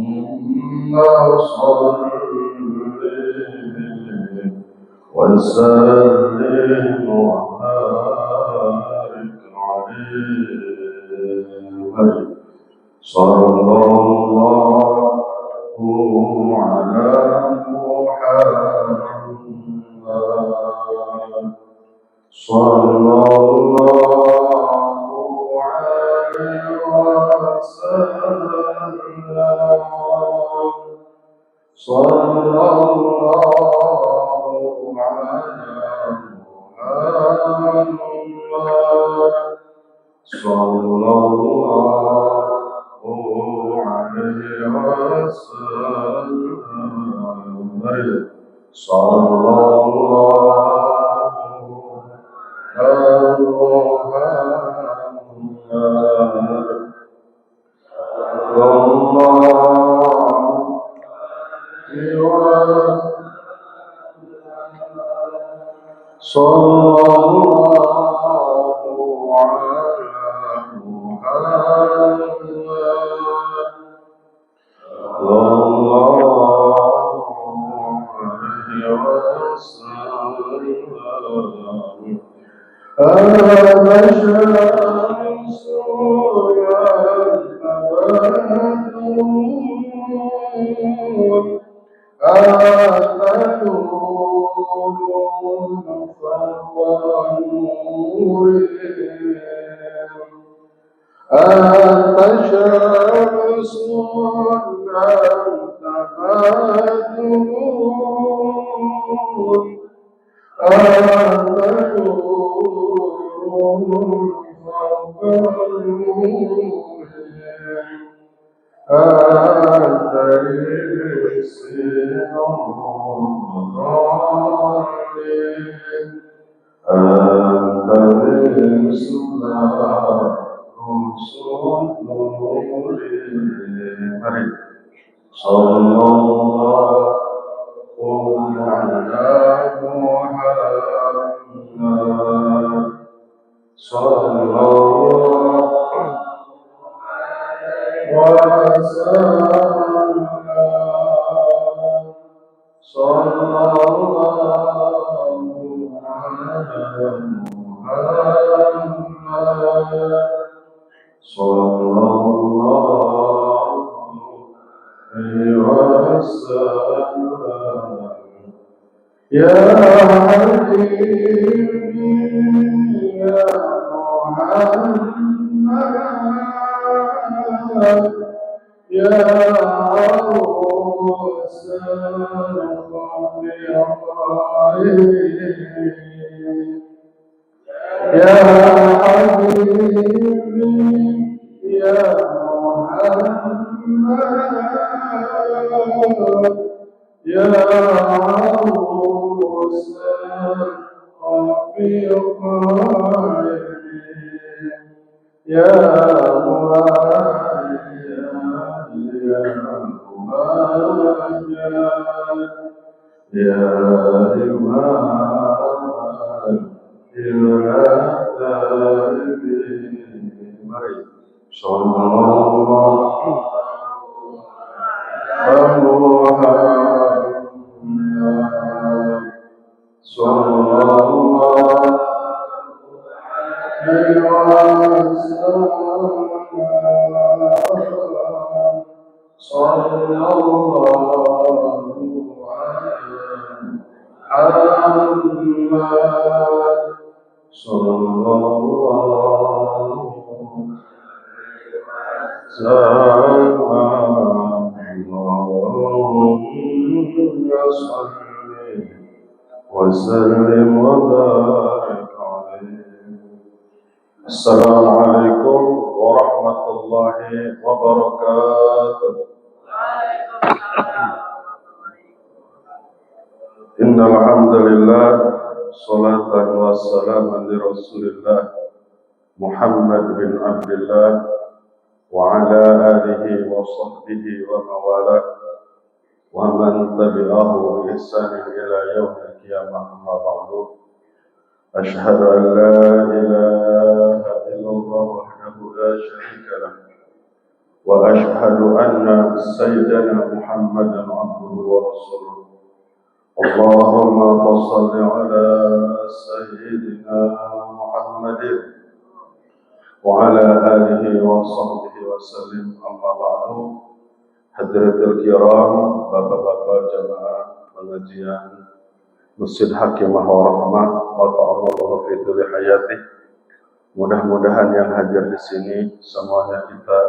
اللهم صل وسلم وبارك عليه صلى الله على محمد صلى الله عليه وسلم صلى الله على محمد صلى الله عليه وسلم صلى الله على محمد صلى الله على محمد صلى الله عليه وسلم هذا شمس يتبادرون هذا نور فوق نورهم أنت شمس أنت بدر أنت نور فوق نورهم أنت أنت الإسلام صلى الله على محمد صلى الله وسلم صلى الله على محمد صلى الله عليه وسلم يا حبيبي يا محمد يا عروس يا حبيبي يا محمد يا عروس رفيق يا يا إمام التائبين صلى الله على محمد صلى الله عليه وسلم صلى الله على محمد صلى الله وسلم وبارك عليه. السلام عليكم ورحمة الله وبركاته. إن الحمد لله صلاة وسلام لرسول الله محمد بن عبد الله وعلى آله وصحبه ومن والاه ومن تبعه بإحسان إلى يوم القيامة. أما بعد أشهد أن لا إله وأشهد أن سيدنا محمدا عبده ورسوله اللهم صل على سيدنا محمد وعلى آله وصحبه وسلم. أما بعد. Hadirin kiram, bapak-bapak jamaah pengajian Masjid Hakimah Warahmah wa ta'ala fi dhilli hayati. Mudah-mudahan yang hadir di sini semuanya kita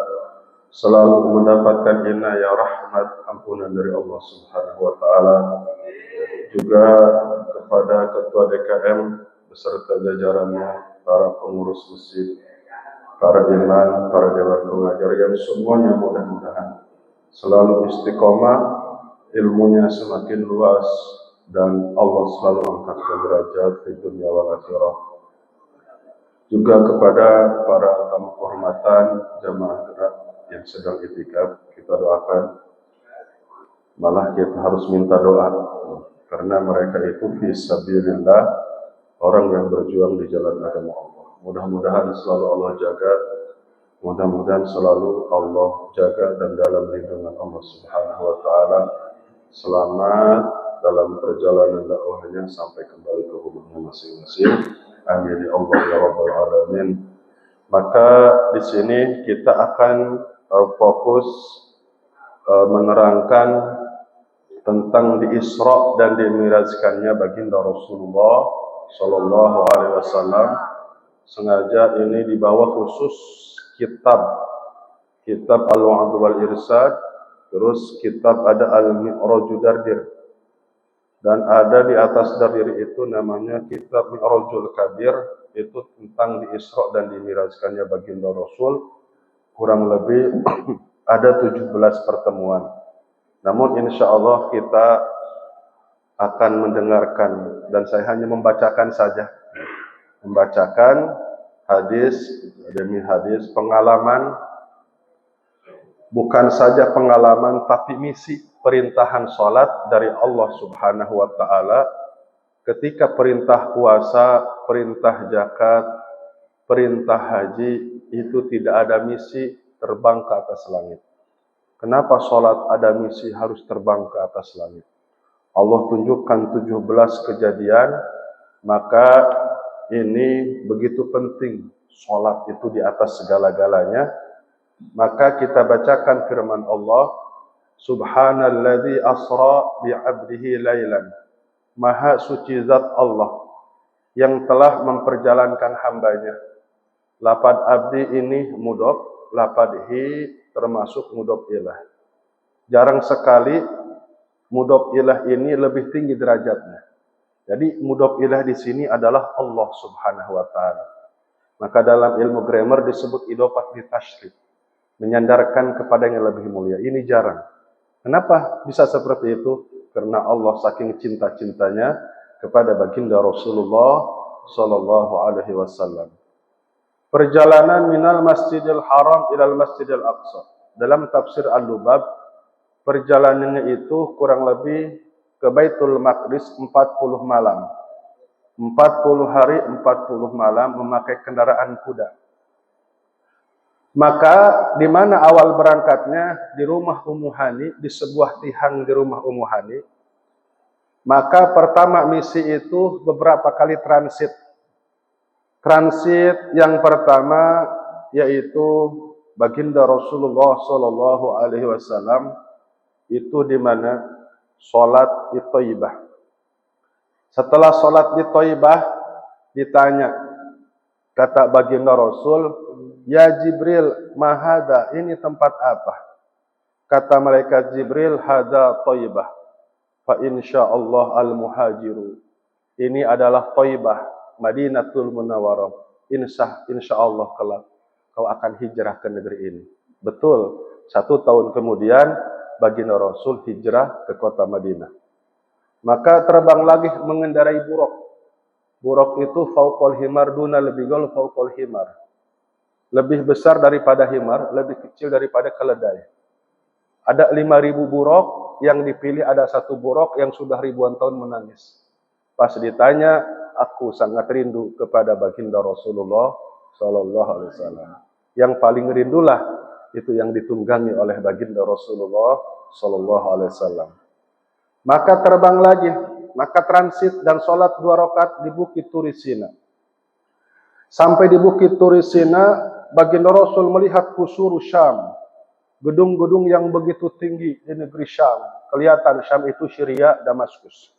selalu mendapatkan inayah rahmat ampunan dari Allah Subhanahu wa taala. Juga kepada ketua DKM beserta jajarannya, para pengurus masjid, para imam, para dewan pengajar yang semuanya mudah-mudahan selalu istiqomah, ilmunya semakin luas, dan Allah selalu angkat derajat di dunia wal akhirah. Juga kepada para tamu kehormatan jamaah gerak yang sedang itikaf, kita doakan. Malah kita harus minta doa, karena mereka itu fisabilillah, orang yang berjuang di jalan agama Allah. Mudah-mudahan selalu Allah jaga. Mudah-mudahan selalu Allah jaga dan dalam lindungan Allah Subhanahu wa taala, selamat dalam perjalanan dakwahnya sampai kembali ke rumahnya masing-masing. Amin ya Allah ya rabbal alamin. Maka di sini kita akan fokus menerangkan tentang di Isra dan dimirajkannya baginda Rasulullah sallallahu alaihi wasallam. Sengaja ini di bawah khusus kitab Al-Wa'd wal Irsad, terus kitab ada Al-Mi'raju Dardir, dan ada di atas Dardir itu namanya kitab Mi'rajul Kabir, itu tentang di Isra dan dimirajkannya baginda Rasul. Kurang lebih ada 17 pertemuan. Namun insya Allah kita akan mendengarkan, dan saya hanya membacakan saja, membacakan hadis demi hadis, pengalaman, bukan saja pengalaman tapi misi perintahan salat dari Allah Subhanahu wa taala. Ketika perintah puasa, perintah zakat, perintah haji, itu tidak ada misi terbang ke atas langit. Kenapa salat ada misi harus terbang ke atas langit? Allah tunjukkan 17 kejadian, maka ini begitu penting. Salat itu di atas segala-galanya. Maka kita bacakan firman Allah, Subhanalladzi asra bi'abdihi lailan. Maha suci zat Allah yang telah memperjalankan hambanya. Lafaz abdi ini mudhof, lafaz hi termasuk mudhof ilah. Jarang sekali mudhof ilah ini lebih tinggi derajatnya. Jadi mudhof ilah di sini adalah Allah Subhanahu wa taala. Maka dalam ilmu grammar disebut idhofat li tasyrif, menyandarkan kepada yang lebih mulia. Ini jarang. Kenapa bisa seperti itu? Karena Allah saking cinta-cintanya kepada baginda Rasulullah sallallahu alaihi wasallam. Perjalanan minal Masjidil Haram ilal Masjidil Aqsa. Dalam tafsir Al-Lubab, perjalanannya itu kurang lebih ke Baitul Maqdis 40 malam. 40 hari, 40 malam memakai kendaraan kuda. Maka di mana awal berangkatnya? Di rumah Ummu Hani, di sebuah tihang di rumah Ummu Hani. Maka pertama misi itu beberapa kali transit. Transit yang pertama yaitu baginda Rasulullah sallallahu alaihi wasallam itu di mana? Salat di Thaibah. Setelah salat di Thaibah ditanya, kata baginda Rasul, "Ya Jibril, mahada, ini tempat apa?" Kata malaikat Jibril, "Hada Thaibah, fa insyaallah al-muhajiru." Ini adalah Thaibah, Madinatul Munawwarah. Insyaallah kelak kau akan hijrah ke negeri ini. Betul, 1 tahun kemudian baginda Rasul hijrah ke kota Madinah. Maka terbang lagi mengendarai buruk. Buruk itu fauqal himar duna lebih gol fauqal himar. Lebih besar daripada himar, lebih kecil daripada keledai. Ada 5.000 buruk, yang dipilih ada 1 buruk yang sudah ribuan tahun menangis. Pas ditanya, aku sangat rindu kepada baginda Rasulullah sallallahu alaihi wasallam. Yang paling rindulah itu yang ditunggangi oleh baginda Rasulullah Sallallahu Alaihi Wasallam. Maka terbang lagi, maka transit dan sholat 2 rakaat di Bukit Turisina. Sampai di Bukit Turisina, baginda Rasul melihat kusur Syam, gedung-gedung yang begitu tinggi di negeri Syam. Kelihatan Syam itu Syria, Damaskus.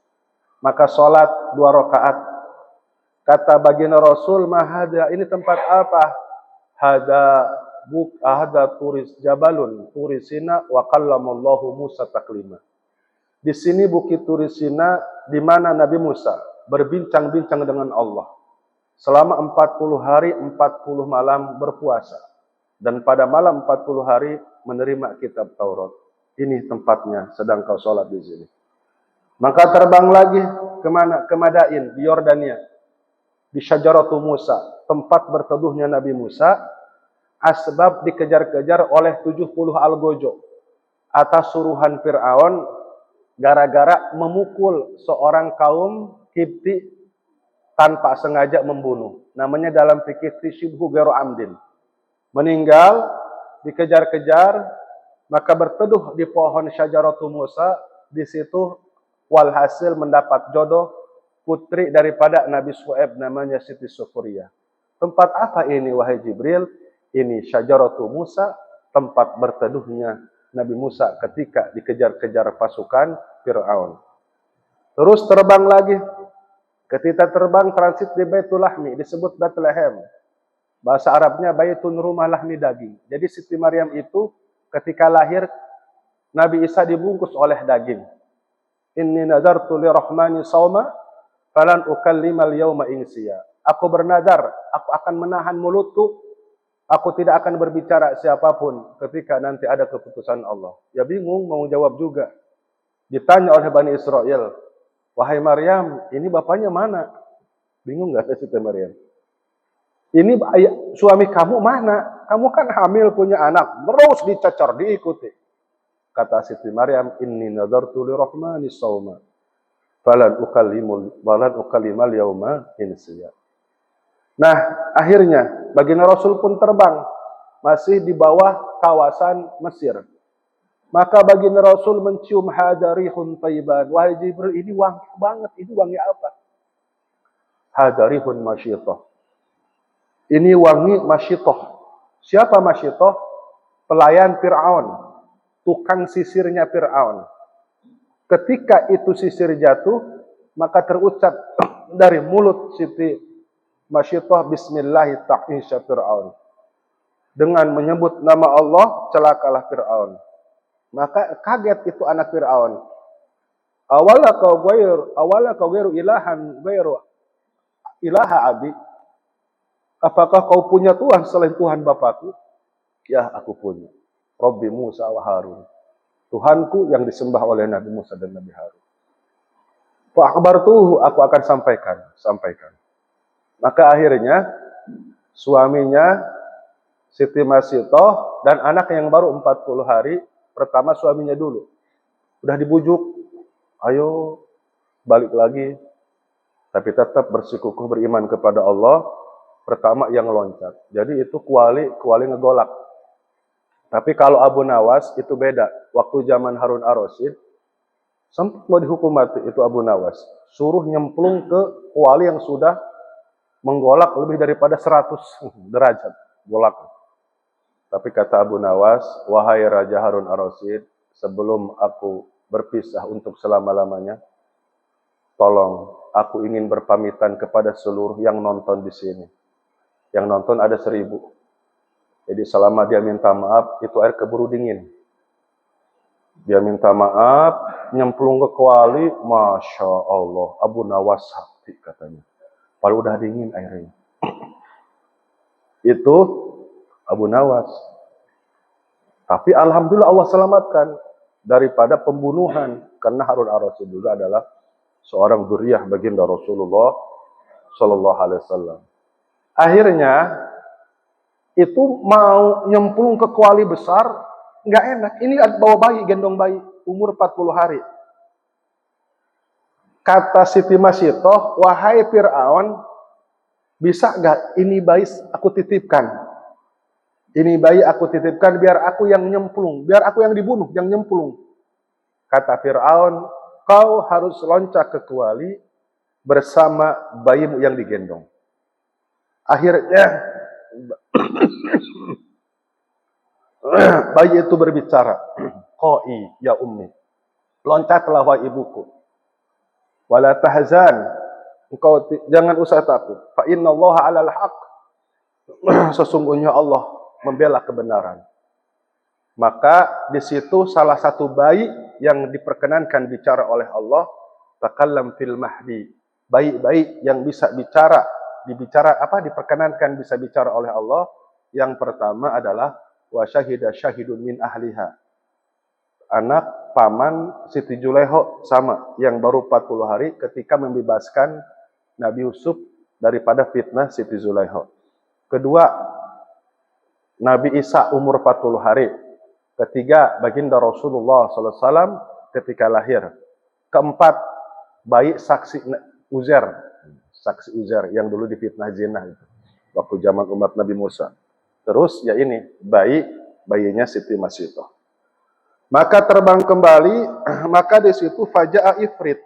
Maka sholat 2 rakaat. Kata baginda Rasul, mahada, ini tempat apa? Hada turis Jabalun Turisina wa kallamallahu Musa taklima. Di sini Bukit Turisina di mana Nabi Musa berbincang-bincang dengan Allah. Selama 40 hari 40 malam berpuasa. Dan pada malam 40 hari menerima kitab Taurat. Ini tempatnya sedang kau sholat di sini. Maka terbang lagi kemana? Ke Madain, di Yordania. Di Syajaratu Musa, tempat berteduhnya Nabi Musa, asbab dikejar-kejar oleh 70 algojo atas suruhan Fir'aun gara-gara memukul seorang kaum Kipti tanpa sengaja membunuh. Namanya dalam fikih syibhu ghairu amdin. Meninggal, dikejar-kejar, maka berteduh di pohon Syajaratu Musa, di situ walhasil mendapat jodoh putri daripada Nabi Syuaib namanya Siti Sufuriyah. Tempat apa ini wahai Jibril? Ini Syajaratu Musa, tempat berteduhnya Nabi Musa ketika dikejar-kejar pasukan Fir'aun. Terus terbang lagi. Ketika terbang transit di Baitul Lahmi, disebut Bethlehem. Bahasa Arabnya Baitun rumah lahmi daging. Jadi Siti Maryam itu ketika lahir, Nabi Isa dibungkus oleh daging. Inni nadartu lirahmani sawma falan ukallimal yauma insiya. Aku bernadar, aku akan menahan mulutku, aku tidak akan berbicara siapapun ketika nanti ada keputusan Allah. Ya bingung mau jawab juga. Ditanya oleh Bani Israel, wahai Maryam, ini bapaknya mana? Bingung nggak Siti Maryam? Ini suami kamu mana? Kamu kan hamil punya anak, terus dicacar, diikuti. Kata Siti Maryam, inni nadartu lirahmani sawma falan ukallimal yauma insiya. Nah, akhirnya baginda Rasul pun terbang masih di bawah kawasan Mesir. Maka baginda Rasul mencium hadarihun thayyiban. Wahai Jibril, ini wangi banget. Ini wangi apa? Hadarihun masyithah. Ini wangi masyithah. Siapa masyithah? Pelayan Fir'aun. Tukang sisirnya Fir'aun. Ketika itu sisir jatuh, maka terucap dari mulut Siti Masyithah, Bismillahi ta'isha Fir'aun. Dengan menyebut nama Allah, celakalah Fir'aun. Maka kaget itu anak Fir'aun. Awala kau gairu ilahan gairu ilaha abi. Apakah kau punya Tuhan selain Tuhan Bapakku? Ya, aku punya. Rabbi Musa wa Harun. Tuhanku yang disembah oleh Nabi Musa dan Nabi Harun. Fa akhbartuhu, aku akan sampaikan. Maka akhirnya suaminya Siti Masyithah dan anak yang baru 40 hari, pertama suaminya dulu. Udah dibujuk, ayo balik lagi. Tapi tetap bersikukuh beriman kepada Allah. Pertama yang loncat. Jadi itu kuali ngegolak. Tapi kalau Abu Nawas itu beda. Waktu zaman Harun ar-Rasyid, sempat mau dihukum mati itu Abu Nawas. Suruh nyemplung ke kuali yang sudah menggolak lebih daripada 100 derajat golak. Tapi kata Abu Nawas, wahai Raja Harun ar-Rasyid, sebelum aku berpisah untuk selama-lamanya, tolong aku ingin berpamitan kepada seluruh yang nonton di sini. Yang nonton ada 1000. Jadi selama dia minta maaf, itu air keburu dingin. Dia minta maaf, nyemplung ke kuali, Masya Allah, Abu Nawas sakti katanya. Kalau udah dingin airnya. Itu Abu Nawas. Tapi alhamdulillah Allah selamatkan daripada pembunuhan. Karena Harun ar-Rasyid juga adalah seorang dzurriyyah baginda Rasulullah Sallallahu Alaihi Wasallam. Akhirnya itu mau nyemplung ke kuali besar, nggak enak. Ini bawa bayi, gendong bayi, umur 40 hari. Kata Siti Masyithah, wahai Fir'aun, bisa nggak ini bayi aku titipkan? Ini bayi aku titipkan biar aku yang nyemplung, biar aku yang dibunuh, yang nyemplung. Kata Fir'aun, kau harus loncat ke kuali bersama bayimu yang digendong. Akhirnya bayi itu berbicara, Qai ya ummi, loncatlah wahai ibuku. Wala tahzan, engkau jangan usah takut. Fa innallaha 'alal haq. Sesungguhnya Allah membela kebenaran. Maka di situ salah satu bayi yang diperkenankan bicara oleh Allah, takallam fil mahdi. Bayi-bayi yang bisa bicara, diperkenankan bisa bicara oleh Allah. Yang pertama adalah wa syahida syahidun min ahliha. Anak paman Siti Juleho sama yang baru 40 hari ketika membebaskan Nabi Yusuf daripada fitnah Siti Juleho. Kedua, Nabi Isa umur 40 hari. Ketiga, baginda Rasulullah SAW ketika lahir. Keempat, bayi saksi Uzair. Saksi Uzair yang dulu difitnah zina itu. Waktu zaman umat Nabi Musa. Terus ya ini, bayinya Siti Masito. Maka terbang kembali, maka di situ faja'a ifrit.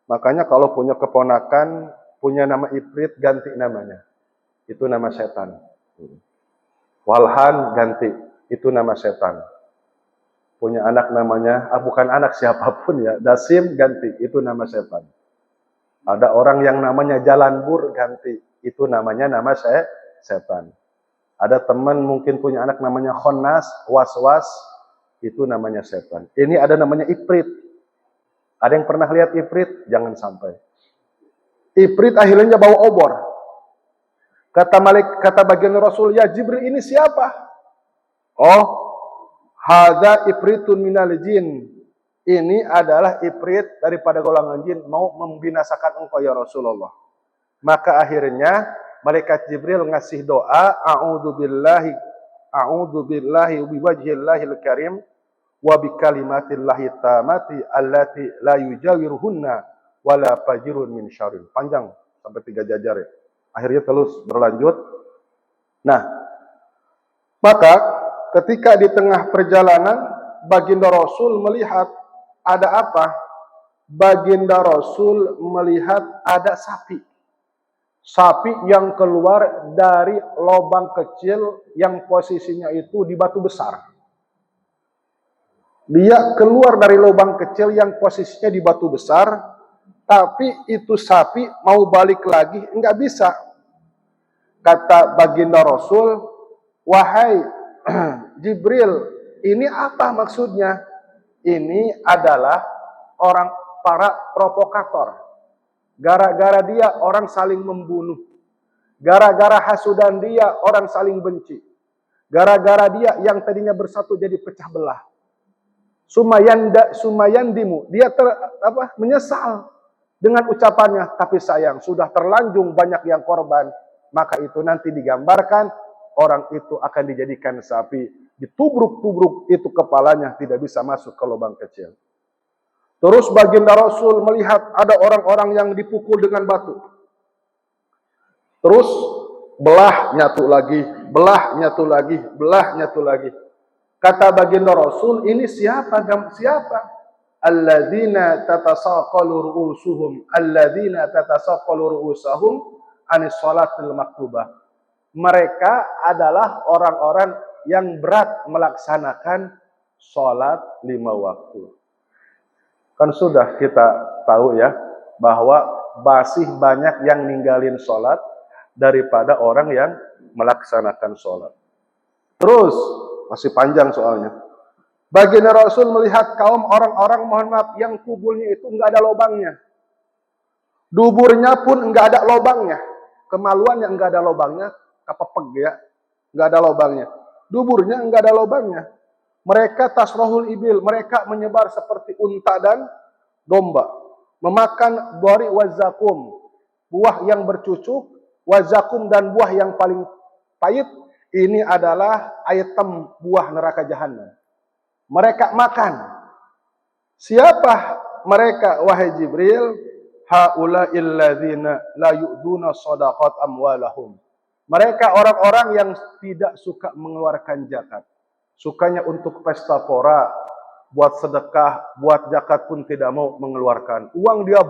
Makanya kalau punya keponakan, punya nama ifrit, ganti namanya. Itu nama setan. Walhan ganti, itu nama setan. Punya anak namanya, bukan anak siapapun ya, Dasim ganti, itu nama setan. Ada orang yang namanya Jalanbur ganti, itu namanya nama setan. Ada teman mungkin punya anak namanya Khonnas, Was-was, itu namanya setan. Ini ada namanya Ifrit. Ada yang pernah lihat Ifrit? Jangan sampai. Ifrit akhirnya bawa obor. Kata bagian Rasul, ya Jibril ini siapa? Oh, hadza ifritun minal jin. Ini adalah ifrit daripada golongan jin mau membinasakan engkau ya Rasulullah. Maka akhirnya malaikat Jibril ngasih doa, a'udzu billahi biwajhillahil karim wa bikalimatillahi tamati allati la yujawiruhunna wala fajirun min syarrin. Panjang sampai 3 jajar ya. Akhirnya terus berlanjut. Nah, maka ketika di tengah perjalanan baginda Rasul melihat ada apa? Baginda Rasul melihat ada sapi. Sapi yang keluar dari lubang kecil yang posisinya itu di batu besar. Dia keluar dari lubang kecil yang posisinya di batu besar, tapi itu sapi mau balik lagi, enggak bisa. Kata baginda Rasul, wahai Jibril, ini apa maksudnya? Ini adalah para provokator. Gara-gara dia orang saling membunuh. Gara-gara hasudan dia orang saling benci. Gara-gara dia yang tadinya bersatu jadi pecah belah. Sumayandimu, dia menyesal dengan ucapannya, tapi sayang sudah terlanjung banyak yang korban, maka itu nanti digambarkan orang itu akan dijadikan sapi, ditubruk-tubruk itu kepalanya tidak bisa masuk ke lubang kecil. Terus baginda Rasul melihat ada orang-orang yang dipukul dengan batu. Terus belah nyatu lagi, belah nyatu lagi, belah nyatu lagi. Kata baginda Rasul, ini siapa? Alladzina tatasaqalu ru'usahum anis sholatil maktubah. Mereka adalah orang-orang yang berat melaksanakan sholat 5 waktu. Kan sudah kita tahu ya, bahwa masih banyak yang ninggalin sholat daripada orang yang melaksanakan sholat. Terus, masih panjang soalnya. Baginda Rasul melihat kaum orang-orang, mohon maaf, yang kuburnya itu enggak ada lubangnya. Duburnya pun enggak ada lubangnya. Kemaluannya enggak ada lubangnya, kepepeg ya, enggak ada lubangnya. Duburnya enggak ada lubangnya. Mereka tasrohul ibil, mereka menyebar seperti unta dan domba. Memakan dhari wazakum, buah yang bercucuk, wazakum dan buah yang paling pahit. Ini adalah item buah neraka jahanam. Mereka makan. Siapa mereka? Wahai Jibril, haula'il ladzina la yu'duna shadaqat amwalahum. Mereka orang-orang yang tidak suka mengeluarkan zakat. Sukanya untuk pesta pora, buat sedekah, buat zakat pun tidak mau mengeluarkan. Uang dia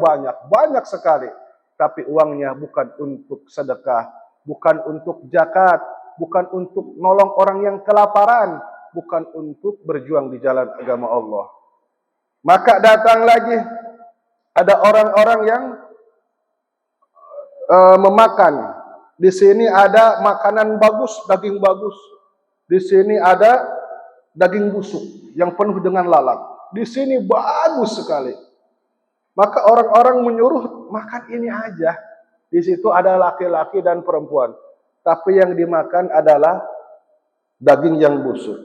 banyak sekali. Tapi uangnya bukan untuk sedekah, bukan untuk zakat, bukan untuk nolong orang yang kelaparan, bukan untuk berjuang di jalan agama Allah. Maka datang lagi ada orang-orang yang memakan. Di sini ada makanan bagus, daging bagus. Di sini ada daging busuk yang penuh dengan lalat. Di sini bagus sekali. Maka orang-orang menyuruh makan ini aja. Di situ ada laki-laki dan perempuan. Tapi yang dimakan adalah daging yang busuk.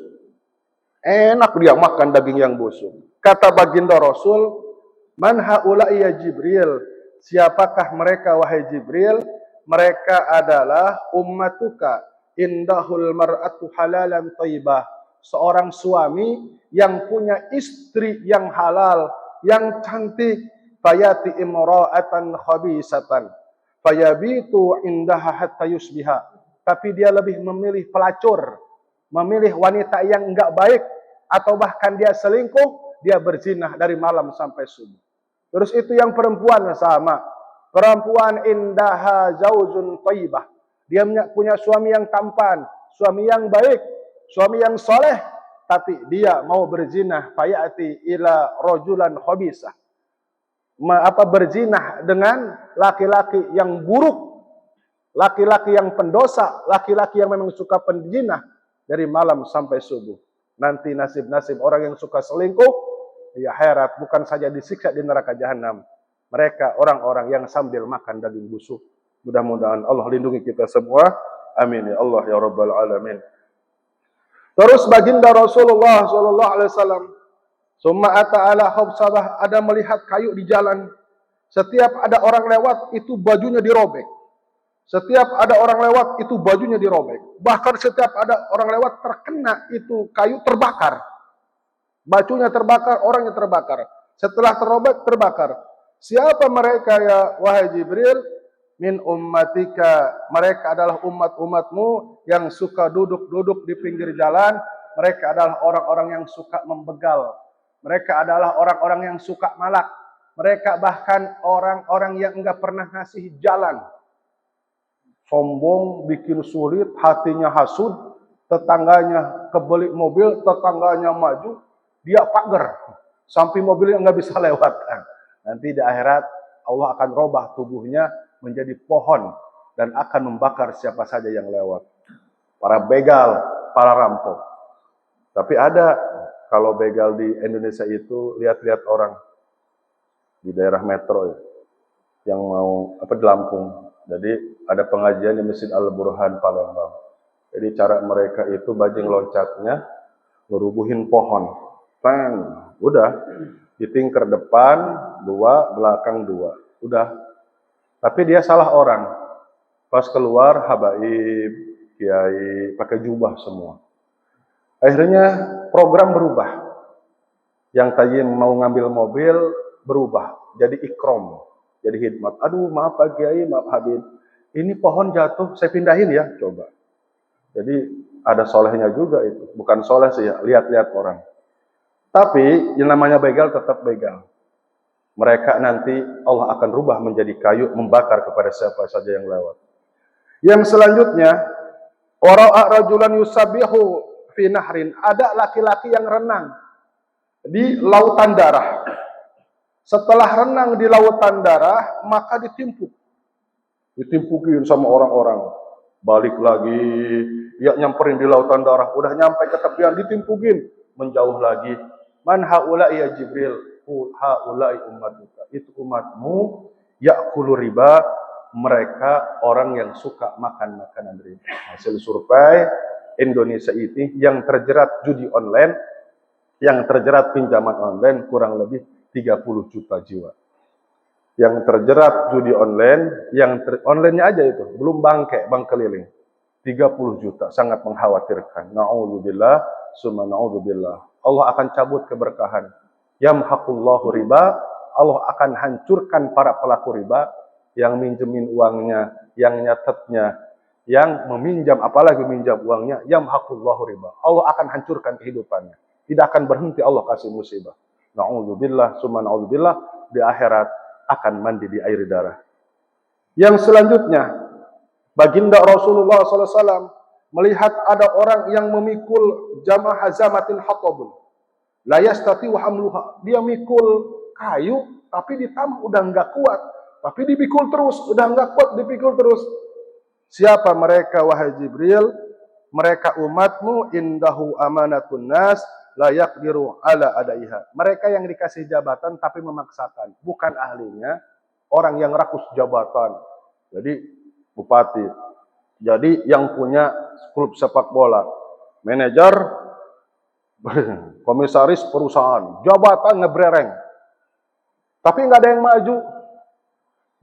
Enak dia makan daging yang busuk. Kata baginda Rasul, "Man haula'i ya Jibril?" Siapakah mereka wahai Jibril? Mereka adalah ummatuka indahul mar'atu halalan thayyibah. Seorang suami yang punya istri yang halal, yang cantik, fayati imra'atan khabisatan fayabitu indaha hatta yusbiha. Tapi dia lebih memilih pelacur, memilih wanita yang enggak baik, atau bahkan dia selingkuh, dia berzinah dari malam sampai subuh. Terus itu yang perempuan sama. Perempuan indaha zaujun thayyibah. Dia punya suami yang tampan, suami yang baik, suami yang soleh, tapi dia mau berzinah, fayati ila rajulan khabisah. Berzinah dengan laki-laki yang buruk, laki-laki yang pendosa, laki-laki yang memang suka penzinah dari malam sampai subuh. Nanti nasib-nasib orang yang suka selingkuh, ya herat, bukan saja disiksa di neraka jahanam. Mereka orang-orang yang sambil makan daging busuk. Mudah-mudahan Allah lindungi kita semua. Amin ya Allah ya Rabbal Alamin. Terus baginda Rasulullah SAW, summa ata'ala hubsabah, ada melihat kayu di jalan. Setiap ada orang lewat, itu bajunya dirobek. Setiap ada orang lewat, itu bajunya dirobek. Bahkan setiap ada orang lewat terkena itu kayu terbakar. Bajunya terbakar, orangnya terbakar. Setelah terobek, terbakar. Siapa mereka ya wahai Jibril? Min ummatika. Mereka adalah umat-umatmu yang suka duduk-duduk di pinggir jalan. Mereka adalah orang-orang yang suka membegal. Mereka adalah orang-orang yang suka malak. Mereka bahkan orang-orang yang enggak pernah ngasih jalan. Sombong, bikin sulit, hatinya hasud, tetangganya kebeli mobil, tetangganya maju, dia pagar sampai mobilnya nggak bisa lewat. Nanti di akhirat Allah akan robah tubuhnya menjadi pohon dan akan membakar siapa saja yang lewat. Para begal, para rampok. Tapi ada, kalau begal di Indonesia itu, lihat-lihat orang di daerah metro ya, yang mau di Lampung. Jadi ada pengajian di Masjid Al-Burhan Palembang. Jadi cara mereka itu bajing loncatnya ngerubuhin pohon. Udah ditingker depan 2, belakang 2, udah. Tapi dia salah orang. Pas keluar habaib, kiai pakai jubah semua. Akhirnya program berubah. Yang tadi mau ngambil mobil berubah jadi ikrom, jadi khidmat. Aduh maaf Pak Kiai, maaf Habib, ini pohon jatuh, saya pindahin ya, coba. Jadi ada solehnya juga itu, bukan soleh sih ya, lihat-lihat orang. Tapi yang namanya begal tetap begal. Mereka nanti Allah akan rubah menjadi kayu, membakar kepada siapa saja yang lewat. Yang selanjutnya, wara'a rajulan yusabihu fi nahrin, ada laki-laki yang renang di lautan darah. Setelah renang di lautan darah, maka ditimpukin sama orang-orang. Balik lagi, ya nyamperin di lautan darah, udah nyampe ke tepian, ditimpukin, menjauh lagi. Man haula'i ya Jibril? Haula'i ummatuka. Itu umatmu, ya'kulu riba, mereka orang yang suka makan makanan riba. Hasil survei Indonesia ini yang terjerat judi online, yang terjerat pinjaman online kurang lebih 30 juta jiwa. Yang terjerat judi online, online-nya aja itu, belum bank keliling. 30 juta, sangat mengkhawatirkan. Na'udzubillah, summa na'udzubillah. Allah akan cabut keberkahan. Yamhaqullahu riba, Allah akan hancurkan para pelaku riba yang minjemin uangnya, yang nyatetnya, yang meminjam, apalagi meminjam uangnya, yamhaqullahu riba. Allah akan hancurkan kehidupannya. Tidak akan berhenti Allah kasih musibah. Na'udzubillah, summa na'udzubillah, di akhirat akan mandi di air darah. Yang selanjutnya, baginda Rasulullah SAW melihat ada orang yang memikul jamah hazamatin hatabun. La yastati wa hamluha. Dia mikul kayu, tapi ditambah udah enggak kuat. Tapi dipikul terus, udah enggak kuat, dipikul terus. Siapa mereka wahai Jibril? Mereka umatmu indahu amanatun nas la yaqdiru ala adaiha. Mereka yang dikasih jabatan tapi memaksakan, bukan ahlinya, orang yang rakus jabatan. Jadi bupati, jadi yang punya klub sepak bola, manajer, komisaris perusahaan, jabatan ngebrereng. Tapi nggak ada yang maju.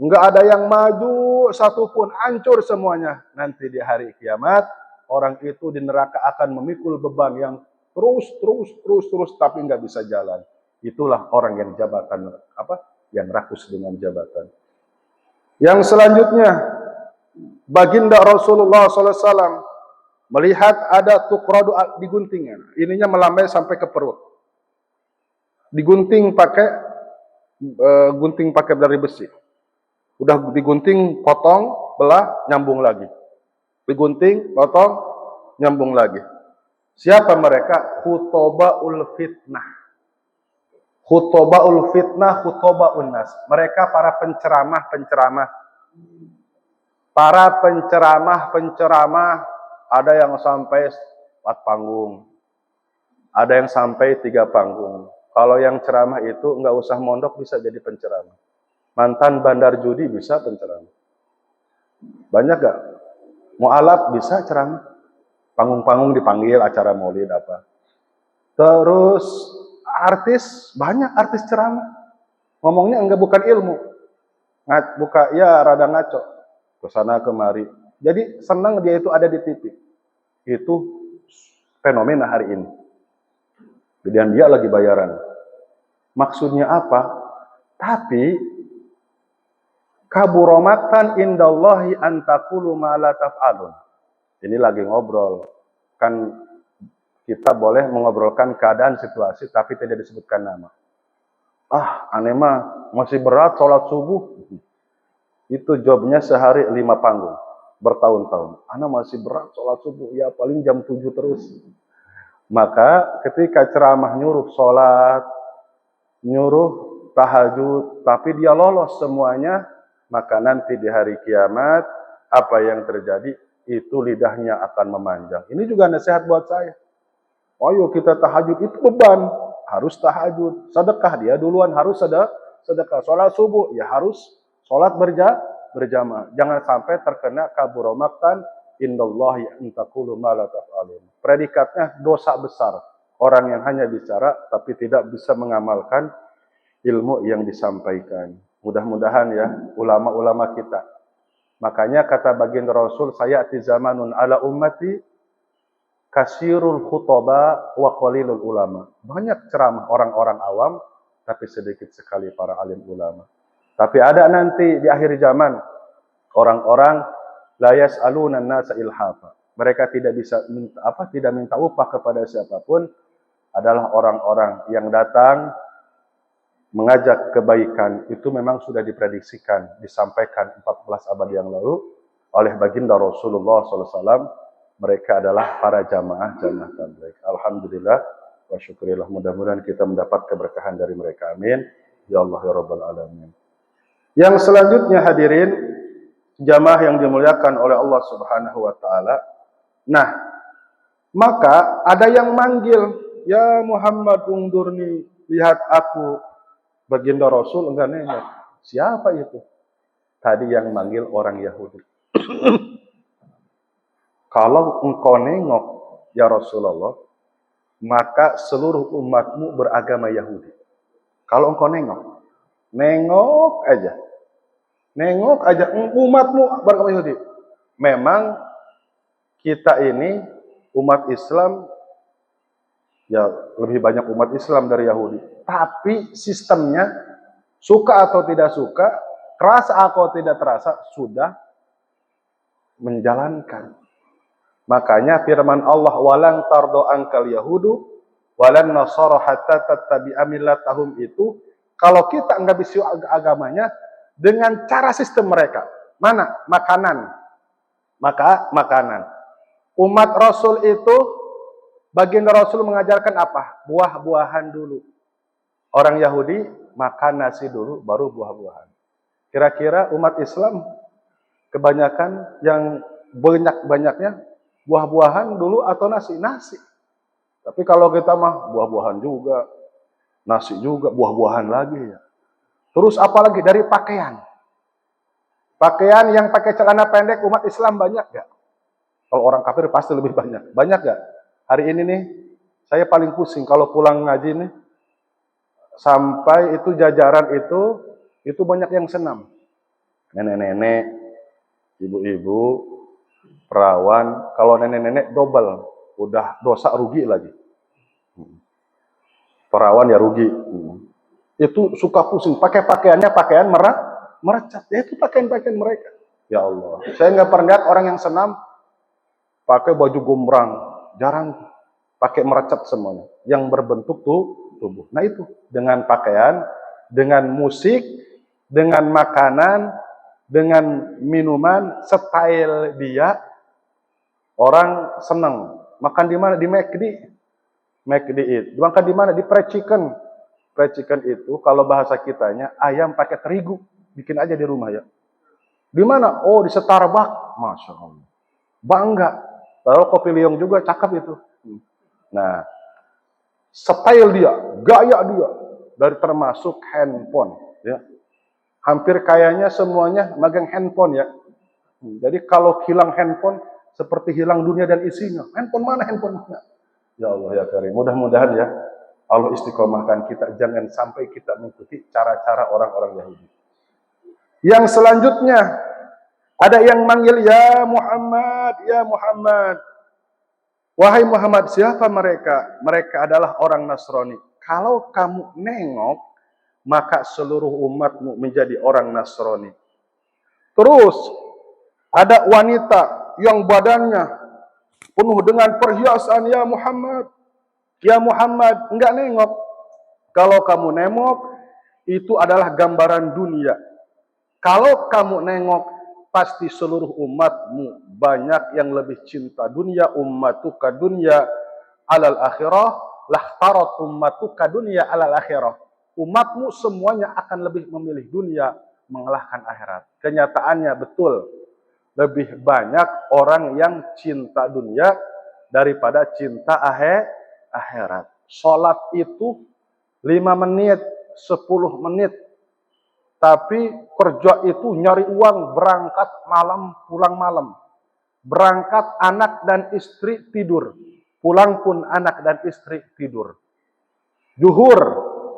Nggak ada yang maju satupun, hancur semuanya. Nanti di hari kiamat, orang itu di neraka akan memikul beban yang terus, tapi nggak bisa jalan. Itulah orang yang jabatan, yang rakus dengan jabatan. Yang selanjutnya, baginda Rasulullah SAW melihat ada tukradu diguntingnya. Ininya melambai sampai ke perut. Digunting pakai dari besi. Udah digunting, potong, belah, nyambung lagi. Digunting, potong, nyambung lagi. Siapa mereka? Khutobaul fitnah. Khutobaul fitnah, khutobaun nas. Mereka para penceramah. Para penceramah, ada yang sampai 4 panggung. Ada yang sampai 3 panggung. Kalau yang ceramah itu nggak usah mondok, bisa jadi penceramah. Mantan bandar judi bisa penceramah. Banyak gak? Mu'alaf bisa ceramah. Panggung-panggung dipanggil, acara maulid apa. Terus artis, banyak artis ceramah. Ngomongnya enggak bukan ilmu. Rada ngaco. Kesana kemari. Jadi senang dia itu ada di TV. Itu fenomena hari ini. Dan dia lagi bayaran. Maksudnya apa? Tapi kaburomatan indallahi antakulu ma la taf'alun. Ini lagi ngobrol. Kan kita boleh mengobrolkan keadaan situasi tapi tidak disebutkan nama. Aneh mah masih berat sholat subuh. Itu jobnya sehari 5 panggung. Bertahun-tahun. Ana masih berat sholat subuh. Ya paling jam 7 terus. Maka ketika ceramah nyuruh sholat, nyuruh tahajud, tapi dia lolos semuanya, maka nanti di hari kiamat, apa yang terjadi, itu lidahnya akan memanjang. Ini juga nasihat buat saya. Ayo kita tahajud, itu beban. Harus tahajud. Sedekah, dia duluan harus sedekah. Sholat subuh, ya harus sholat berjamaah. Jangan sampai terkena kaburomatan indallahi antakulu ma la taf'alun. Predikatnya dosa besar. Orang yang hanya bicara, tapi tidak bisa mengamalkan ilmu yang disampaikan. Mudah-mudahan ya, ulama-ulama kita. Makanya kata baginda Rasul, sayati zamanun ala ummati kasirul khutaba wa qalilul ulama. Banyak ceramah orang-orang awam, tapi sedikit sekali para alim ulama. Tapi ada nanti di akhir zaman, orang-orang la yas'aluna an-nasa ilhafa. Mereka tidak minta upah kepada siapapun, adalah orang-orang yang datang mengajak kebaikan. Itu memang sudah diprediksikan, disampaikan 14 abad yang lalu oleh baginda Rasulullah SAW. Mereka adalah para jamaah tabligh. Alhamdulillah wa syukurillah. Mudah-mudahan kita mendapat keberkahan dari mereka. Amin. Ya Allah ya Rabbal Alamin. Yang selanjutnya hadirin, jamaah yang dimuliakan oleh Allah Subhanahu wa Ta'ala. Nah, maka ada yang manggil, ya Muhammad ungdurni, lihat aku. Baginda Rasul enggak nengok. Siapa itu? Tadi yang manggil orang Yahudi. Kalau engkau nengok, ya Rasulullah, maka seluruh umatmu beragama Yahudi. Kalau engkau nengok aja. Nengok aja, umatmu beragama Yahudi. Memang kita ini umat Islam, ya lebih banyak umat Islam dari Yahudi. Tapi sistemnya, suka atau tidak suka, kerasa atau tidak terasa, sudah menjalankan. Makanya firman Allah, walan tardo angkal yahudu walan nasara hatta tattabi'a millatahum, itu kalau kita nggak bisa agamanya dengan cara sistem mereka. Mana? Makanan. Makanan. Umat Rasul itu, baginda Rasul mengajarkan apa? Buah-buahan dulu. Orang Yahudi makan nasi dulu, baru buah-buahan. Kira-kira umat Islam kebanyakan yang banyak-banyaknya buah-buahan dulu atau nasi? Nasi. Tapi kalau kita mah buah-buahan juga, nasi juga, buah-buahan lagi ya. Terus apalagi dari pakaian. Pakaian yang pakai celana pendek umat Islam banyak gak? Kalau orang kafir pasti lebih banyak. Banyak gak? Hari ini nih, saya paling pusing kalau pulang ngaji nih, sampai itu jajaran itu banyak yang senam. Nenek-nenek, ibu-ibu, perawan. Kalau nenek-nenek double, udah dosa rugi lagi. Perawan ya rugi. Itu suka pusing. Pakai pakaiannya pakaian merecat. Ya itu pakaian-pakaian mereka. Ya Allah. Saya nggak pernah lihat orang yang senam pakai baju gombrang. Jarang. Pakai merecat semuanya. Yang berbentuk tubuh. Nah itu. Dengan pakaian, dengan musik, dengan makanan, dengan minuman, style dia, orang senang. Makan di mana? Di McD. McD itu. Makan di mana? Di fried chicken. Fried chicken itu kalau bahasa kitanya ayam pakai terigu. Bikin aja di rumah ya. Di mana? Oh, di Starbucks. Masya Allah. Bangga. Lalu kopi liong juga cakep itu. Nah, style dia, gaya dia, dari termasuk handphone. Ya. Hampir kayaknya semuanya megang handphone ya. Jadi kalau hilang handphone, seperti hilang dunia dan isinya. Handphone mana? Ya Allah ya Karim. Mudah-mudahan ya Allah istiqomahkan kita, jangan sampai kita mengikuti cara-cara orang-orang Yahudi. Yang selanjutnya, ada yang manggil ya Muhammad, ya Muhammad. Wahai Muhammad, siapa mereka? Mereka adalah orang Nasrani. Kalau kamu nengok, maka seluruh umatmu menjadi orang Nasrani. Terus, ada wanita yang badannya penuh dengan perhiasan, ya Muhammad. Ya Muhammad, enggak nengok. Kalau kamu nengok, itu adalah gambaran dunia. Kalau kamu nengok, pasti seluruh umatmu banyak yang lebih cinta dunia. Ummatuka dunya alal akhirah, lahtarat ummatuka dunya alal akhirah. Umatmu semuanya akan lebih memilih dunia mengalahkan akhirat. Kenyataannya betul. Lebih banyak orang yang cinta dunia daripada cinta akhirat. Sholat itu 5 menit, 10 menit. Tapi kerja itu nyari uang, berangkat malam, pulang malam. Berangkat anak dan istri tidur. Pulang pun anak dan istri tidur. Zuhur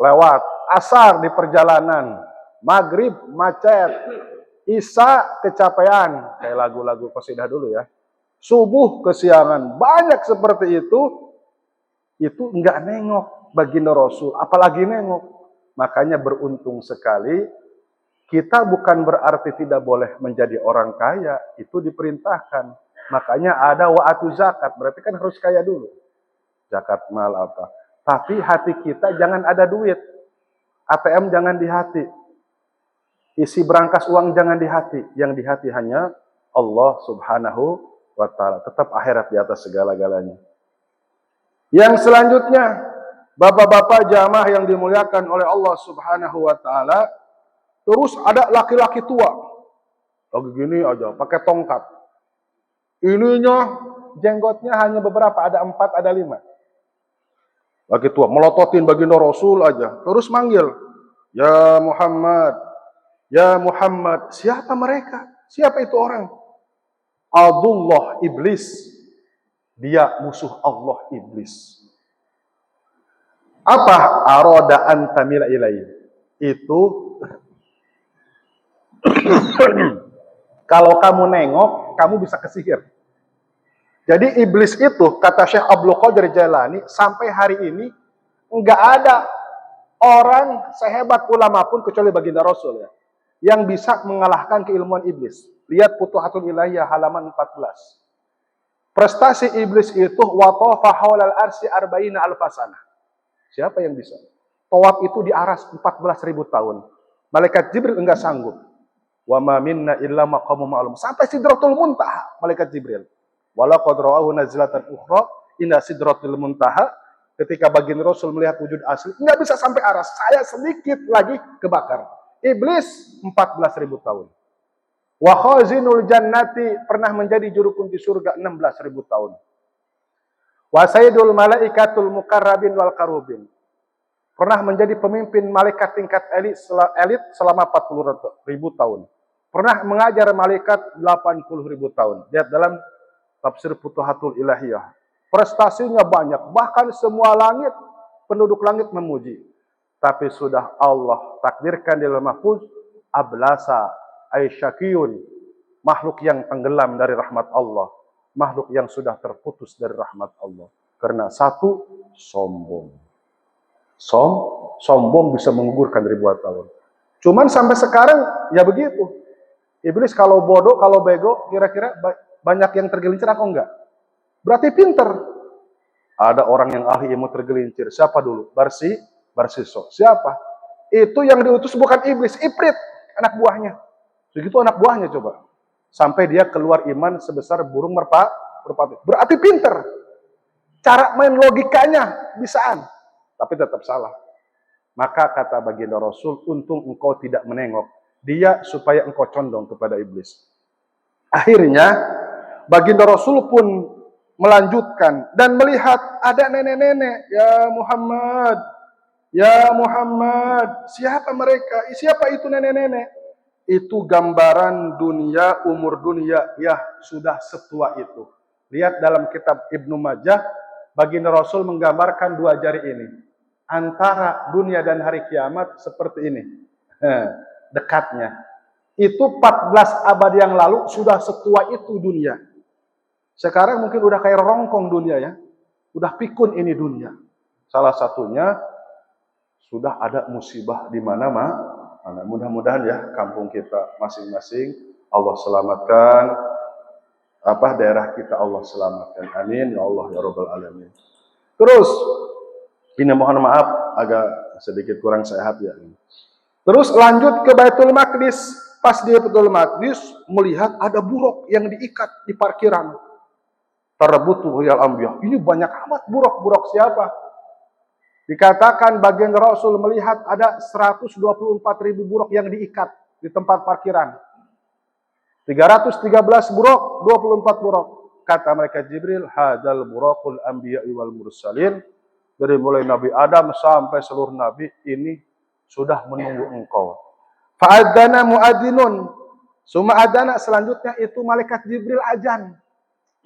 lewat, asar di perjalanan, maghrib macet, isya kecapean. Kayak lagu-lagu qasidah dulu ya. Subuh kesiangan, banyak seperti itu enggak nengok baginda Rasul, apalagi nengok. Makanya beruntung sekali, kita bukan berarti tidak boleh menjadi orang kaya, itu diperintahkan. Makanya ada wa'atu zakat, berarti kan harus kaya dulu. Zakat mal apa. Tapi hati kita jangan ada duit. ATM jangan di hati. Isi berangkas uang jangan di hati. Yang di hati hanya Allah subhanahu wa ta'ala. Tetap akhirat di atas segala-galanya. Yang selanjutnya, bapak-bapak jamaah yang dimuliakan oleh Allah subhanahu wa ta'ala, terus ada laki-laki tua. Lagi gini aja, pakai tongkat. Ininya, jenggotnya hanya beberapa, ada 4, ada 5. Laki tua, melototin baginda Rasul aja. Terus manggil, ya Muhammad, ya Muhammad. Siapa mereka? Siapa itu orang? Adullah, iblis. Dia musuh Allah, iblis. Apa? Arada antamila ilaihi. Itu kalau kamu nengok, kamu bisa kesihir. Jadi iblis itu, kata Syekh Abdul Qadir Jailani, sampai hari ini enggak ada orang sehebat ulama pun kecuali baginda Rasul ya, yang bisa mengalahkan keilmuan iblis. Lihat Futuhatul Ilahiyah halaman 14. Prestasi iblis itu watafa haulal arsy arba'ina alfasana. Siapa yang bisa? Tawaf itu di aras 14.000 tahun. Malaikat Jibril enggak sanggup. Wa ma minna illa maqamun ma'lum. Sampai Sidratul Muntaha malaikat Jibril. Wala qad ra'ahu nazlatan ukhra inda Sidratul Muntaha. Ketika baginda Rasul melihat wujud asli, enggak bisa sampai aras. Saya sedikit lagi kebakar. Iblis 14.000 tahun. Wa khazinul jannati pernah menjadi juru kunci surga 16.000 tahun. Wa sayyidul malaikatul muqarrabin wal karubin pernah menjadi pemimpin malaikat tingkat elit selama 40.000 tahun. Pernah mengajar malaikat 80.000 tahun. Lihat dalam tafsir Futuhatul Ilahiyah. Prestasinya banyak, bahkan semua langit, penduduk langit memuji. Tapi sudah Allah takdirkan di Lauhul Mahfuz, ablasa aisyakiyun, makhluk yang tenggelam dari rahmat Allah, makhluk yang sudah terputus dari rahmat Allah. Karena satu, sombong. Sombong bisa menggugurkan ribuan tahun. Cuman sampai sekarang ya begitu. Iblis kalau bodoh, kalau bego, kira-kira banyak yang tergelincir atau enggak? Berarti pinter. Ada orang yang ahli ilmu tergelincir. Siapa dulu? Barsiso. Siapa? Itu yang diutus bukan iblis, Ifrit, anak buahnya. Begitu anak buahnya coba. Sampai dia keluar iman sebesar burung merpati. Berarti pinter. Cara main logikanya bisaan. Tapi tetap salah. Maka kata baginda Rasul, untung engkau tidak menengok dia supaya engkau condong kepada iblis. Akhirnya, baginda Rasul pun melanjutkan dan melihat ada nenek-nenek. Ya Muhammad, siapa mereka? Siapa itu nenek-nenek? Itu gambaran dunia, umur dunia. Ya, sudah setua itu. Lihat dalam kitab Ibnu Majah, baginda Rasul menggambarkan dua jari ini. Antara dunia dan hari kiamat seperti ini. Dekatnya. Itu 14 abad yang lalu sudah setua itu dunia. Sekarang mungkin udah kayak rongkong dunia ya. Udah pikun ini dunia. Salah satunya sudah ada musibah di mana-mana. Mudah-mudahan ya kampung kita masing-masing Allah selamatkan. Daerah kita Allah selamatkan. Amin ya Allah ya Rabbal alamin. Terus ini mohon maaf agak sedikit kurang sehat ya. Terus lanjut ke Baitul Maqdis. Pas di Baitul Maqdis melihat ada buruk yang diikat di parkiran. Tarbutu ya anbiya. Ini banyak amat buruk siapa? Dikatakan baginda Rasul melihat ada 124.000 buruk yang diikat di tempat parkiran. 313 buruk, 24 buruk. Kata malaikat Jibril, hadal burukul anbiya wal mursalin. Dari mulai Nabi Adam sampai seluruh Nabi ini sudah menunggu engkau. Fa'adana mu'adinun. Suma adana selanjutnya itu malaikat Jibril ajan.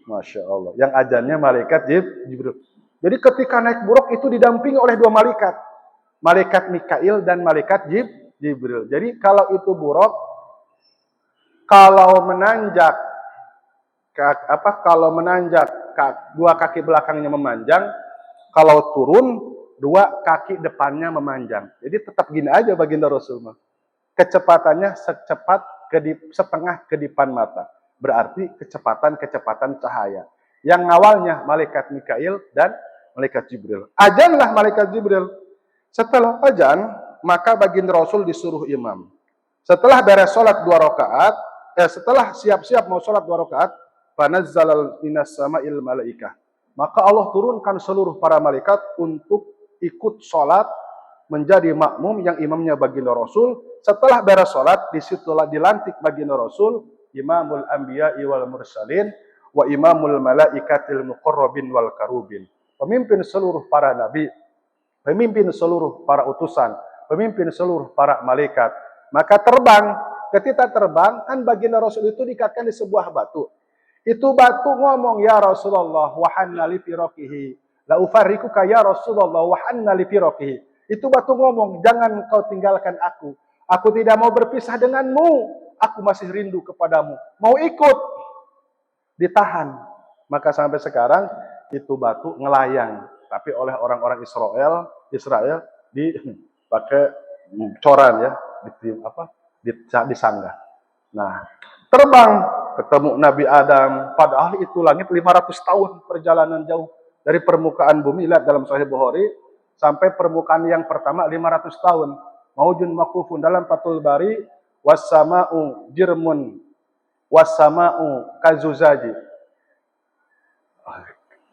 Masya Allah. Yang ajannya malaikat Jibril. Jadi ketika naik buruk itu didampingi oleh dua malaikat. Malaikat Mikail dan malaikat Jibril. Jadi kalau itu buruk, kalau menanjak, dua kaki belakangnya memanjang, kalau turun, dua kaki depannya memanjang. Jadi tetap gini aja baginda Rasulullah. Kecepatannya setengah kedipan mata. Berarti kecepatan cahaya. Yang awalnya malaikat Mikail dan malaikat Jibril. Ajanlah malaikat Jibril. Setelah ajan, maka baginda Rasul disuruh imam. Setelah beres sholat 2 rakaat, setelah siap-siap mau sholat 2 rakaat, fanazzalal minas sama'il malaikah. Maka Allah turunkan seluruh para malaikat untuk ikut sholat menjadi makmum yang imamnya baginda Rasul. Setelah beres sholat, disitulah dilantik baginda Rasul Imamul Anbiya wal Mursalin wa Imamul Malaikatil Muqarrabin wal Karubin. Pemimpin seluruh para nabi, pemimpin seluruh para utusan, pemimpin seluruh para malaikat. Maka terbang, ketika terbang kan baginda Rasul itu diikatkan di sebuah batu. Itu batu ngomong, ya Rasulullah wa hanna li firaqihi. La ufarrikuka ya Rasulullah wa hanna li firaqihi. Itu batu ngomong, jangan kau tinggalkan aku. Aku tidak mau berpisah denganmu. Aku masih rindu kepadamu. Mau ikut. Ditahan. Maka sampai sekarang itu batu ngelayang. Tapi oleh orang-orang Israel dipakai coran ya. Disanggah. Nah, Terbang, ketemu Nabi Adam, padahal itu langit 500 tahun perjalanan jauh dari permukaan bumi. Lihat dalam Sahih Bukhari, sampai permukaan yang pertama 500 tahun. Maujun makufun dalam Fathul Bari, wassama'u jirmun, wassama'u kazuzaji,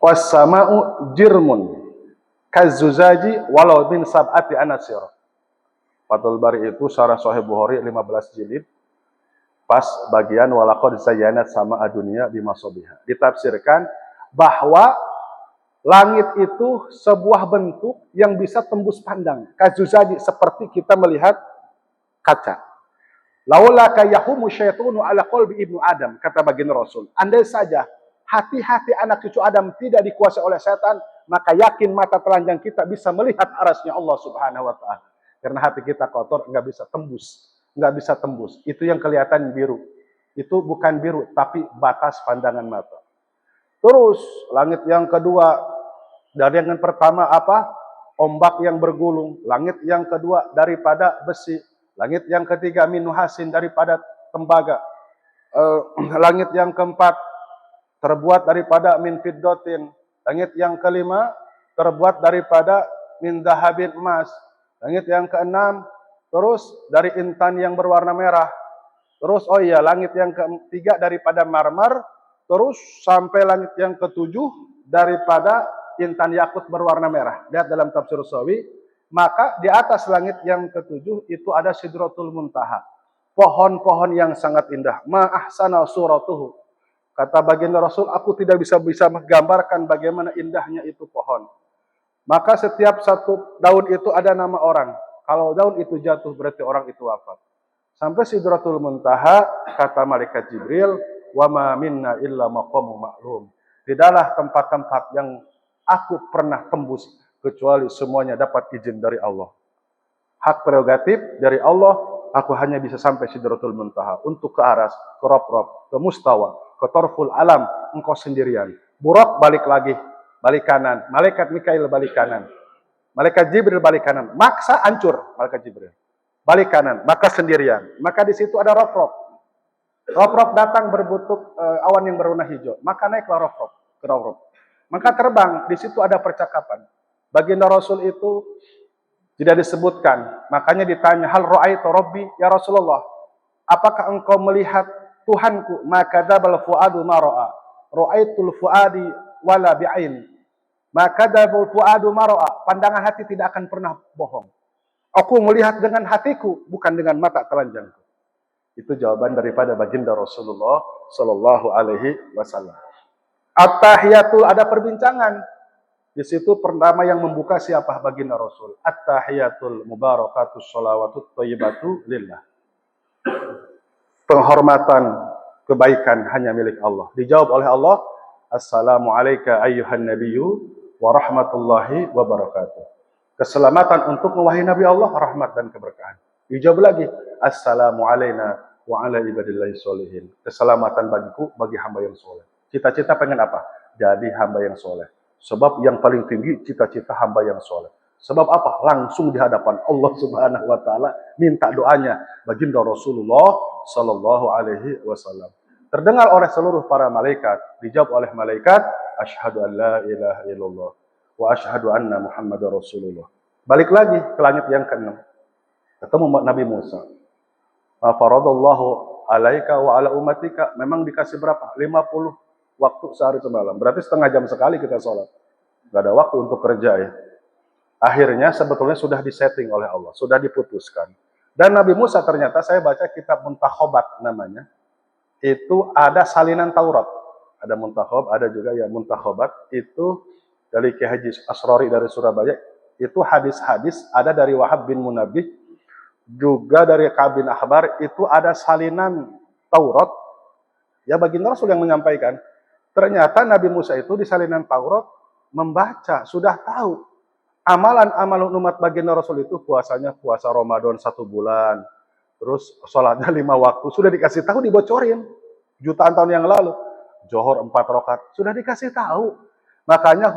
wassama'u jirmun kazuzaji walau bin sab'ati anasir. Fathul Bari itu syarah Sahih Bukhari 15 jilid. Pas bagian walaqad zayyanat sama adunia bimasabiha. Ditafsirkan bahwa langit itu sebuah bentuk yang bisa tembus pandang. Kazuzaji, seperti kita melihat kaca. Laula kayahumu syaitunu ala qalbi ibnu Adam, kata baginda Rasul. Andai saja hati-hati anak cucu Adam tidak dikuasai oleh setan, maka yakin mata telanjang kita bisa melihat arasnya Allah Subhanahu wa taala. Karena hati kita kotor, nggak bisa tembus. Itu yang kelihatan biru. Itu bukan biru, tapi batas pandangan mata. Terus langit yang kedua, dari yang pertama apa? Ombak yang bergulung. Langit yang kedua daripada besi. Langit yang ketiga minuhasin, daripada tembaga. Langit yang keempat terbuat daripada min fiddatin. Langit yang kelima terbuat daripada min dahabin, emas. Langit yang keenam terus dari intan yang berwarna merah. Terus langit yang ketiga daripada marmer. Terus sampai langit yang ketujuh daripada intan yakut berwarna merah. Lihat dalam tafsir Sawi. Maka di atas langit yang ketujuh itu ada Sidratul Muntaha. Pohon-pohon yang sangat indah. Ma ahsana suratuhu. Kata baginda Rasul, aku tidak bisa menggambarkan bagaimana indahnya itu pohon. Maka setiap satu daun itu ada nama orang. Kalau daun itu jatuh berarti orang itu wafat. Sampai Sidratul Muntaha, kata malaikat Jibril, wa ma minna illa maqamu ma'lum. Tidaklah tempat-tempat yang aku pernah tembus kecuali semuanya dapat izin dari Allah. Hak prerogatif dari Allah, aku hanya bisa sampai Sidratul Muntaha. Untuk ke aras, ke rob-rob, ke mustawa, ke torful alam, engkau sendirian. Buraq balik lagi, balik kanan. Malaikat Mikail balik kanan. Malaikat Jibril balik kanan. Maksa hancur malaikat Jibril. Balik kanan, maka sendirian. Maka di situ ada rob-rob. Rob-rob datang berbentuk awan yang berwarna hijau. Maka naiklah rob-rob ke rob-rob. Maka terbang, di situ ada percakapan. Baginda Rasul itu tidak disebutkan. Makanya ditanya, hal ra'aitu rabbi ya Rasulullah? Apakah engkau melihat Tuhanku? Maka dabal fuadu ma ra'a. Ra'aitul fuadi wala bi'ain. Maka dabal fuadu ma ra'a. Pandangan hati tidak akan pernah bohong. Aku melihat dengan hatiku, bukan dengan mata telanjangku. Itu jawaban daripada baginda Rasulullah Sallallahu Alaihi Wasallam. At-tahiyatul, ada perbincangan. Di situ pertama yang membuka siapa? Baginda Rasul. At-tahiyatul mubarakatus sholawatut thayyibatu lillah. Penghormatan, kebaikan hanya milik Allah. Dijawab oleh Allah, Assalamu alayka ayyuhan nabiyyu wa rahmatullahi wa barakatuh. Keselamatan untuk wahai Nabi Allah, rahmat dan keberkahan. Dijawab lagi, Assalamu alayna wa ala ibadillahi sholihin. Keselamatan bagiku, bagi hamba yang soleh. Cita-cita pengen apa? Jadi hamba yang soleh. Sebab yang paling tinggi cita-cita hamba yang soleh. Sebab apa? Langsung di hadapan Allah Subhanahu wa taala minta doanya baginda Rasulullah Sallallahu Alaihi Wasallam. Terdengar oleh seluruh para malaikat, dijawab oleh malaikat, asyhadu an la ilaha illallah wa asyhadu anna Muhammadar Rasulullah. Balik lagi ke langit yang ke-6. Ketemu Nabi Musa. Faradallahu alaika wa ala ummatika. Memang dikasih berapa? 50 waktu sehari semalam. Berarti setengah jam sekali kita sholat. Gak ada waktu untuk kerja ya. Akhirnya sebetulnya sudah disetting oleh Allah. Sudah diputuskan. Dan Nabi Musa ternyata, saya baca kitab Muntakhobat namanya. Itu ada salinan Taurat. Ada Muntakhob, ada juga ya Muntakhobat. Itu dari Ki Haji Asrori dari Surabaya. Itu hadis-hadis, ada dari Wahab bin Munabbih. Juga dari Ka'ab bin Ahbar. Itu ada salinan Taurat. Ya baginda Rasul yang menyampaikan. Ternyata Nabi Musa itu di salinan Taurat membaca, sudah tahu. Amalan-amalan umat baginda Rasul itu puasanya puasa Ramadan 1 bulan. Terus sholatnya 5 waktu. Sudah dikasih tahu, dibocorin. Jutaan tahun yang lalu. Johor 4 rakaat. Sudah dikasih tahu. Makanya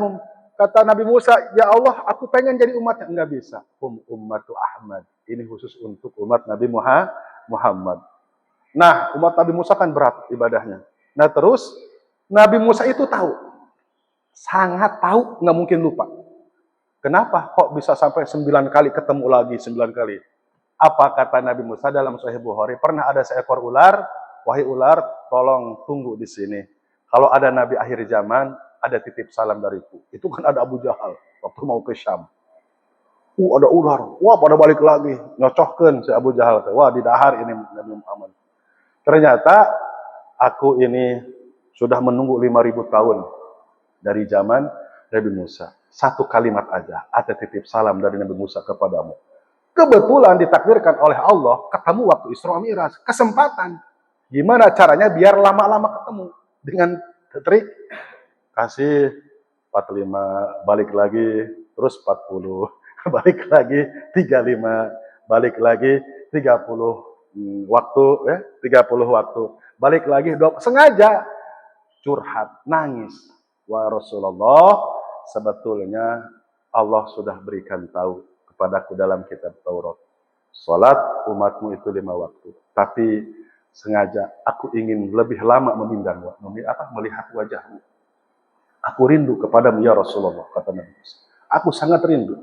kata Nabi Musa, ya Allah aku pengen jadi umatnya. Enggak bisa. Ummatu Ahmad. Ini khusus untuk umat Nabi Muhammad. Nah, umat Nabi Musa kan berat ibadahnya. Nah, terus Nabi Musa itu tahu. Sangat tahu, nggak mungkin lupa. Kenapa kok bisa sampai 9 kali ketemu lagi 9 kali? Apa kata Nabi Musa dalam Sahih Bukhari? Pernah ada seekor ular, wahai ular, tolong tunggu di sini. Kalau ada Nabi akhir zaman, ada titip salam dariku. Itu kan ada Abu Jahal waktu mau ke Syam. Ada ular. Wah, pada balik lagi. Nyocohkan si Abu Jahal. Wah, di dahar ini Nabi Muhammad. Ternyata aku ini sudah menunggu 5.000 tahun dari zaman Nabi Musa. Satu kalimat aja, ada titip salam dari Nabi Musa kepadamu. Kebetulan ditakdirkan oleh Allah ketemu waktu Isra Mi'raj. Kesempatan. Gimana caranya biar lama-lama ketemu? Dengan trik kasih 45, balik lagi, terus 40, balik lagi 35, balik lagi 30 waktu, ya, 30 waktu, balik lagi 20, sengaja curhat, nangis. Wah Rasulullah, sebetulnya Allah sudah berikan tahu kepadaku dalam kitab Taurat. Salat umatmu itu 5 waktu. Tapi sengaja aku ingin lebih lama melihat wajahmu. Aku rindu kepadamu ya Rasulullah, kata Nabi Musa. Aku sangat rindu.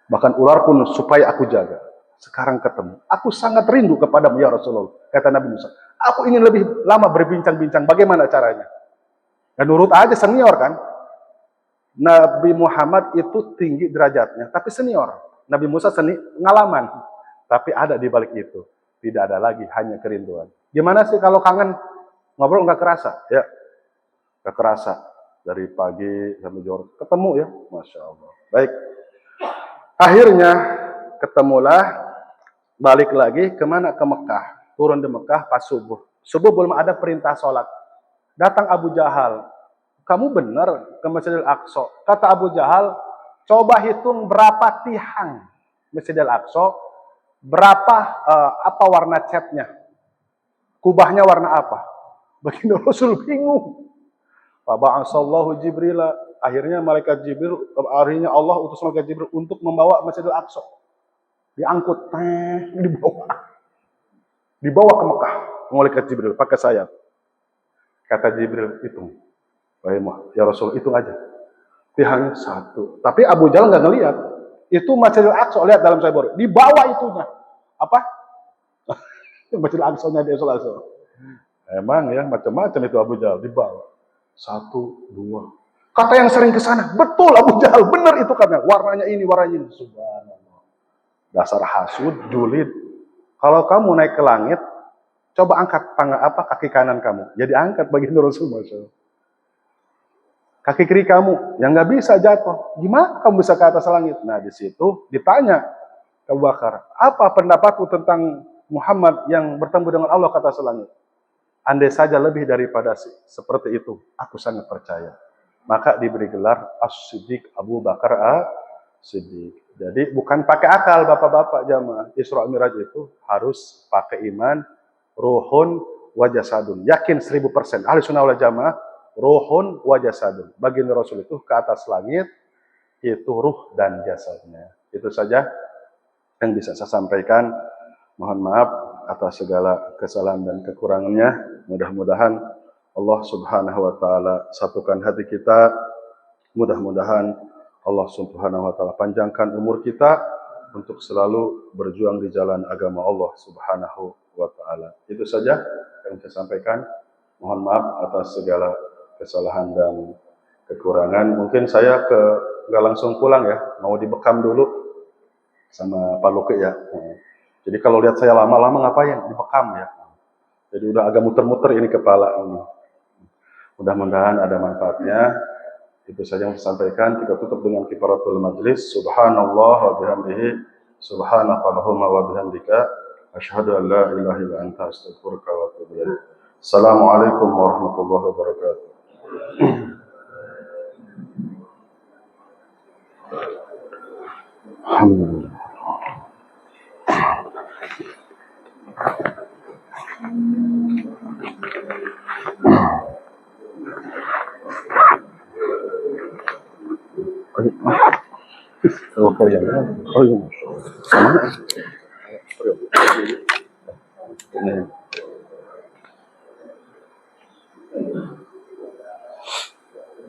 Bahkan ular pun supaya aku jaga. Sekarang ketemu. Aku sangat rindu kepadamu ya Rasulullah, kata Nabi Musa. Aku ingin lebih lama berbincang-bincang bagaimana caranya. Dan nurut aja, senior kan. Nabi Muhammad itu tinggi derajatnya, tapi senior. Nabi Musa pengalaman. Tapi ada di balik itu. Tidak ada lagi, hanya kerinduan. Gimana sih kalau kangen? Ngobrol nggak kerasa? Ya, nggak kerasa. Dari pagi sampai jor ketemu ya, Masya Allah. Baik. Akhirnya ketemulah, balik lagi kemana? Ke Mekah. Turun di Mekah pas subuh. Subuh belum ada perintah sholat. Datang Abu Jahal. Kamu benar ke Masjidil Aqsa. Kata Abu Jahal, coba hitung berapa tiang Masjidil Aqsa, berapa apa warna catnya, kubahnya warna apa. Baginda Rasul bingung. Faba'asallahu Jibril, akhirnya malaikat Jibril, akhirnya Allah utus malaikat Jibril untuk membawa Masjidil Aqsa. Diangkut, dibawa ke Mekah. Malaikat Jibril pakai sayap. Kata Jibril, hitung. Ya Rasul, hitung aja. Tiangnya 1. Tapi Abu Jahal nggak ngelihat. Itu Masjidil Aqsa, lihat dalam Sahih Bukhari. Dibawa itunya. Apa? Masjidil Aqsa-nya di Aqsa. Emang ya, macam-macam itu Abu Jahal dibawa. 1, 2. Kata yang sering ke sana, betul Abu Jahal, benar itu katanya. Warnanya ini, warnanya ini. Subhanallah. Dasar hasud, julid. Kalau kamu naik ke langit, coba angkat kaki kanan kamu. Jadi angkat baginda Rasul, Masya Allah. Kaki kiri kamu yang nggak bisa jatuh, gimana kamu bisa ke atas langit? Nah di situ ditanya ke Abu Bakar, apa pendapatku tentang Muhammad yang bertemu dengan Allah kata selangit? Andai saja lebih daripada seperti itu, aku sangat percaya. Maka diberi gelar As-Siddiq, Abu Bakar As-Siddiq. Jadi bukan pakai akal bapak-bapak jamaah. Isra Mi'raj itu harus pakai iman, ruhun, wajasadun. Yakin 1000%. Ahli sunnah wal jamaah, ruhun wajasadun. Baginda Rasul itu ke atas langit, itu ruh dan jasadnya. Itu saja yang bisa saya sampaikan. Mohon maaf atas segala kesalahan dan kekurangannya. Mudah-mudahan Allah Subhanahu wa taala satukan hati kita. Mudah-mudahan Allah Subhanahu wa taala panjangkan umur kita untuk selalu berjuang di jalan agama Allah Subhanahu wa taala. Itu saja yang saya sampaikan. Mohon maaf atas segala kesalahan dan kekurangan. Mungkin saya nggak langsung pulang ya, mau dibekam dulu sama Pak Luki ya. Jadi kalau lihat saya lama-lama ngapain? Dibekam ya. Jadi udah agak muter-muter ini kepala ini. Mudah-mudahan ada manfaatnya. Itu saja yang saya sampaikan. Kita tutup dengan kifaratul majlis. Subhanallah wa bihamdihi. Subhanakallahumma wa bihamdika. Asyhadu an la ilaha illa anta astaghfiruka wa atubu ilaik. Assalamualaikum warahmatullahi wabarakatuh. Alhamdulillah. Oh, ya. Oh, ya.